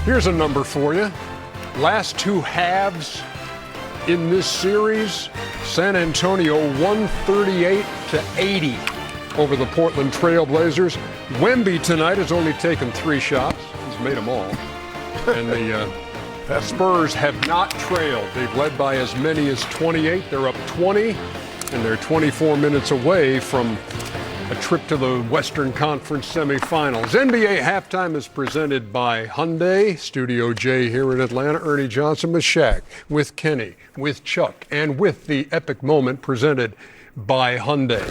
Here's a number for you. Last two halves in this series, San Antonio 138-80 over the Portland Trail Blazers. Wemby tonight has only taken 3 shots. He's made them all. And the Spurs have not trailed. They've led by as many as 28. They're up 20, and they're 24 minutes away from a trip to the Western Conference semifinals. NBA Halftime is presented by Hyundai. Studio J here in Atlanta. Ernie Johnson with Shaq, with Kenny, with Chuck, and with the epic moment presented by Hyundai.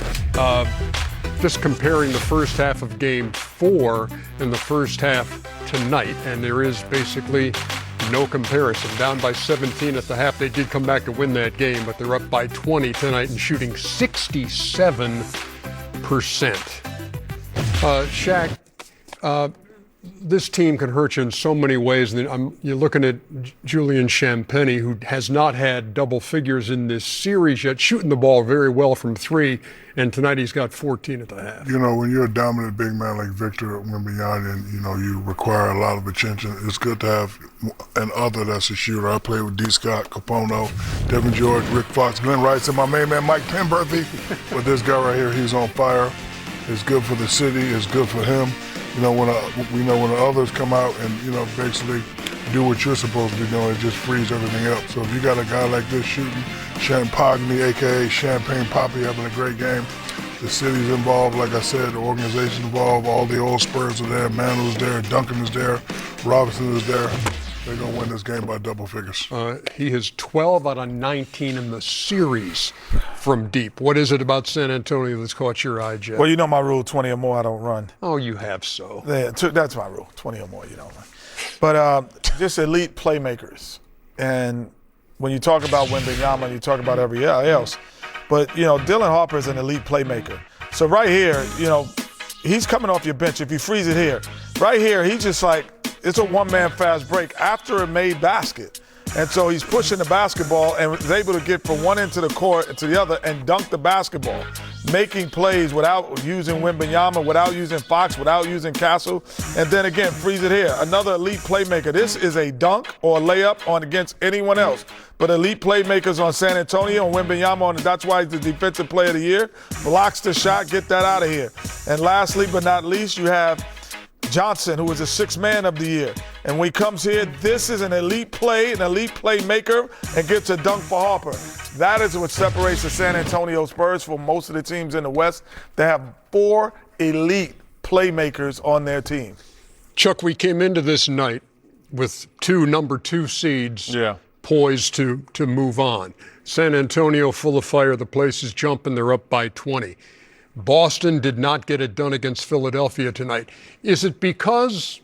Just comparing the first half of Game 4 and the first half tonight, and there is basically no comparison. Down by 17 at the half. They did come back to win that game, but they're up by 20 tonight and shooting 67%. Shaq, this team can hurt you in so many ways. You're looking at Julian Champagnie, who has not had double figures in this series yet, shooting the ball very well from 3, and tonight he's got 14 at the half. You know, when you're a dominant big man like Victor Wembanyama, you know, you require a lot of attention. It's good to have an other that's a shooter. I played with D. Scott, Capono, Devin George, Rick Fox, Glenn Rice, and my main man Mike Penberthy. But this guy right here, he's on fire. It's good for the city. It's good for him. You know, when the others come out and, you know, basically do what you're supposed to be doing, it just frees everything up. So if you got a guy like this shooting, Champagnie, a.k.a. Champagne Poppy, having a great game, the city's involved, like I said, the organization's involved, all the old Spurs are there, Manuel's there, Duncan is there, Robinson is there. They're going to win this game by double figures. He has 12 out of 19 in the series from deep. What is it about San Antonio that's caught your eye, Jeff? Well, you know my rule, 20 or more, I don't run. Oh, you have so. Yeah, that's my rule, 20 or more, you don't run. But just elite playmakers. And when you talk about Wembanyama, you talk about everybody else. But, you know, Dylan Harper is an elite playmaker. So right here, you know, he's coming off your bench. If you freeze it here, right here, he's just like, it's a one-man fast break after a made basket. And so he's pushing the basketball and is able to get from one end to the court and to the other and dunk the basketball, making plays without using Wembanyama, without using Fox, without using Castle. And then again, freeze it here. Another elite playmaker. This is a dunk or a layup on against anyone else. But elite playmakers on San Antonio and Wembanyama, that's why he's the defensive player of the year. Blocks the shot, get that out of here. And lastly but not least, you have Johnson, who was a sixth man of the year. And when he comes here, this is an elite play, an elite playmaker, and gets a dunk for Harper. That is what separates the San Antonio Spurs from most of the teams in the West. They have 4 elite playmakers on their team. Chuck, we came into this night with 2 number 2 seeds poised to move on. San Antonio full of fire. The place is jumping. They're up by 20. Boston did not get it done against Philadelphia tonight. Is it because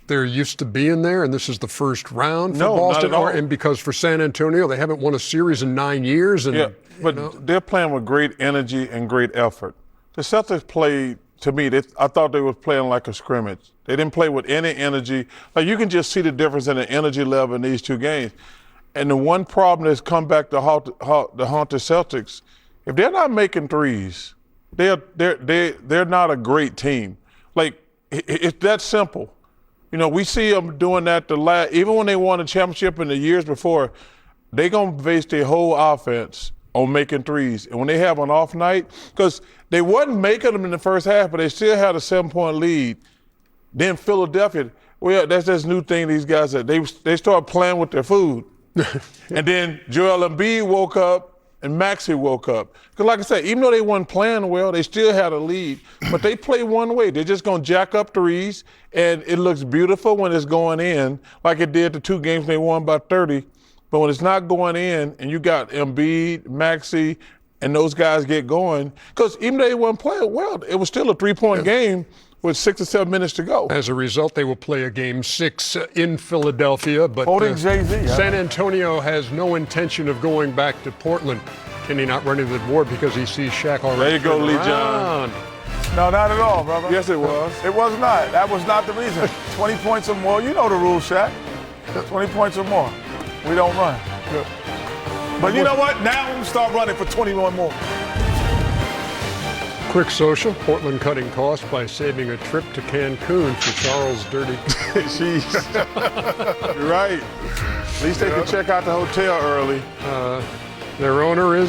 they're used to being there and this is the first round for Boston? Not at all. And because for San Antonio, they haven't won a series in 9 years? And, but they're playing with great energy and great effort. The Celtics played, to me, I thought they were playing like a scrimmage. They didn't play with any energy. Like, you can just see the difference in the energy level in these 2 games. And the one problem that's come back to haunt the Celtics, if they're not making threes, they're not a great team. Like, it's that simple. You know, we see them doing that even when they won a championship in the years before, they're going to base their whole offense on making threes. And when they have an off night, because they wasn't making them in the first half, but they still had a 7-point lead. Then Philadelphia, well, that's this new thing these guys said. They start playing with their food. And then Joel Embiid woke up and Maxey woke up. Because like I said, even though they weren't playing well, they still had a lead. But they play one way. They're just going to jack up threes, and it looks beautiful when it's going in, like it did the 2 games they won by 30. But when it's not going in, and you got Embiid, Maxey, and those guys get going, because even though they weren't playing well, it was still a 3-point game with 6 or 7 minutes to go. As a result, they will play a game 6 in Philadelphia. But Jay-Z, San Antonio has no intention of going back to Portland. Kenny not running the board because he sees Shaq already. There you go, Lee John. No, not at all, brother. Yes, it was. It was not. That was not the reason. 20 points or more. You know the rules, Shaq. 20 points or more. We don't run. But you know what? Now we start running for 21 more. Quick social, Portland cutting costs by saving a trip to Cancun for Charles Dirty. Jeez. You're right. At least they can check out the hotel early. Their owner is